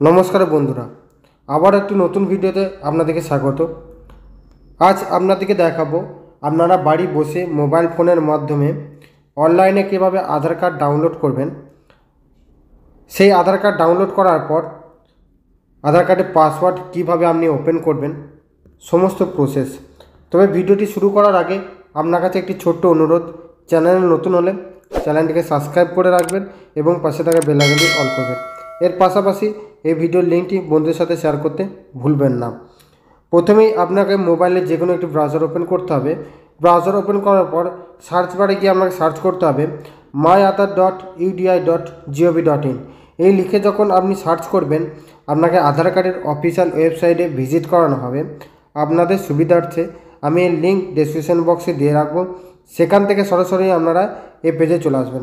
নমস্কার বন্ধুরা, আবার একটি নতুন ভিডিওতে আপনাদেরকে স্বাগত। আজ আপনাদেরকে দেখাবো আপনারা বাড়ি বসে মোবাইল ফোনের মাধ্যমে অনলাইনে কীভাবে আধার কার্ড ডাউনলোড করবেন। সেই আধার কার্ড ডাউনলোড করার পর আধার কার্ডের পাসওয়ার্ড কীভাবে আপনি ওপেন করবেন, সমস্ত প্রসেস। তবে ভিডিওটি শুরু করার আগে আপনার কাছে একটি ছোট্ট অনুরোধ, চ্যানেলে নতুন হলে চ্যানেলটিকে সাবস্ক্রাইব করে রাখবেন এবং পাশে থাকা বেল আইকনটি অন করবেন। এর পাশাপাশি এই ভিডিওর লিঙ্কটি বন্ধুদের সাথে শেয়ার করতে ভুলবেন না। প্রথমেই আপনাকে মোবাইলে যে কোনো একটি ব্রাউজার ওপেন করতে হবে। ব্রাউজার ওপেন করার পর সার্চ বারে গিয়ে আপনাকে সার্চ করতে হবে myaadhar.udi.gov.in। এই লিখে যখন আপনি সার্চ করবেন, আপনাকে আধার কার্ডের অফিসিয়াল ওয়েবসাইটে ভিজিট করানো হবে। আপনাদের সুবিধার্থে আমি এর লিঙ্ক ডেসক্রিপশন বক্সে দিয়ে রাখবো, সেখান থেকে সরাসরি আপনারা এই পেজে চলে আসবেন।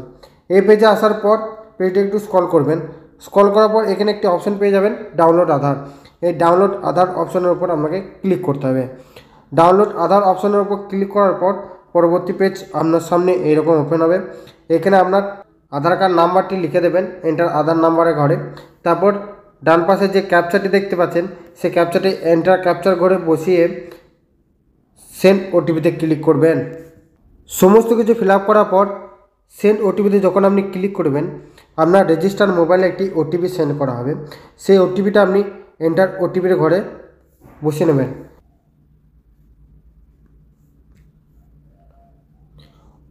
এই পেজে আসার পর পেজটা একটু স্ক্রল করবেন। স্ক্রল করার পর এখানে একটি অপশন পেয়ে যাবেন, ডাউনলোড আধার। এই ডাউনলোড আধার অপশনের উপর আপনাকে ক্লিক করতে হবে। ডাউনলোড আধার অপশনের উপর ক্লিক করার পর পরবর্তী পেজ আপনার সামনে এইরকম ওপেন হবে। এখানে আপনার আধার কার্ড নাম্বারটি লিখে দেবেন এন্টার আধার নাম্বারের ঘরে। তারপর ডান পাশে যে ক্যাপচারটি দেখতে পাচ্ছেন, সেই ক্যাপচারটি এন্টার ক্যাপচার ঘরে বসিয়ে সেন্ড ওটিপিতে ক্লিক করবেন। সমস্ত কিছু ফিল আপ করার পর সেন্ড ওটিপিতে যখন আপনি ক্লিক করবেন, আপনার রেজিস্টার মোবাইলে একটি ওটিপি সেন্ড করা হবে। সেই ওটিপিটা আপনি এন্টার ওটিপির ঘরে বসিয়ে নেবেন।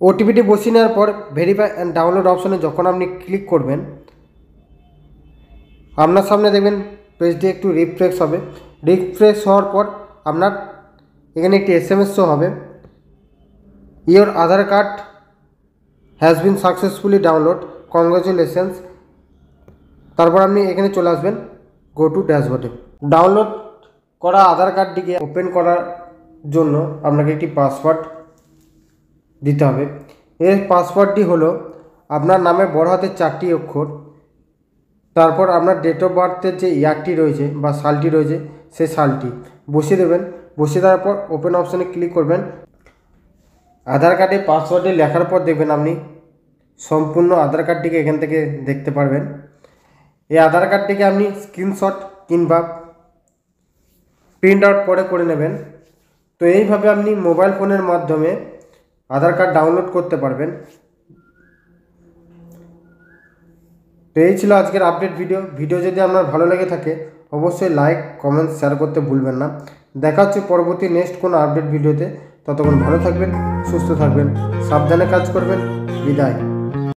ওটিপিটি বসিয়ে নেওয়ার পর ভেরিফাই অ্যান্ড ডাউনলোড অপশনে যখন আপনি ক্লিক করবেন, আপনার সামনে দেখবেন পেজটি একটু রিফ্রেশ হবে। রিফ্রেশ হওয়ার পর আপনার এখানে একটি SMS শো হবে, your Aadhaar card has been successfully download, congratulations. তারপর আপনি এখানে চলে আসবেন গো টু ড্যাশবোর্ডে। ডাউনলোড করা আধার কার্ডটিকে ওপেন করার জন্য আপনাকে একটি পাসওয়ার্ড দিতে হবে। এর পাসওয়ার্ডটি হলো আপনার নামে বড় হাতের 4টি অক্ষর, তারপর আপনার ডেট অফ বার্থের যে ইয়ারটি রয়েছে বা সালটি রয়েছে সেই সালটি বসিয়ে দেবেন। বসিয়ে দেওয়ার পর ওপেন অপশানে ক্লিক করবেন। আধার কার্ডে পাসওয়ার্ডটি লেখার পর দেখবেন আপনি সম্পূর্ণ আধার কার্ডটিকে এখান থেকে দেখতে পারবেন। এই আধার কার্ডটিকে আপনি স্ক্রিনশট কিংবা প্রিন্ট আউট করে নেবেন। তো এইভাবে আপনি মোবাইল ফোনের মাধ্যমে আধার কার্ড ডাউনলোড করতে পারবেন। তো এই ছিল আজকের আপডেট ভিডিও যদি আপনার ভালো লেগে থাকে অবশ্যই লাইক, কমেন্ট, শেয়ার করতে ভুলবেন না। দেখা হচ্ছে পরবর্তী নেক্সট কোনো আপডেট ভিডিওতে। ততক্ষণ ভালো থাকবেন, সুস্থ থাকবেন, সাবধানে কাজ করবেন। বিদায়।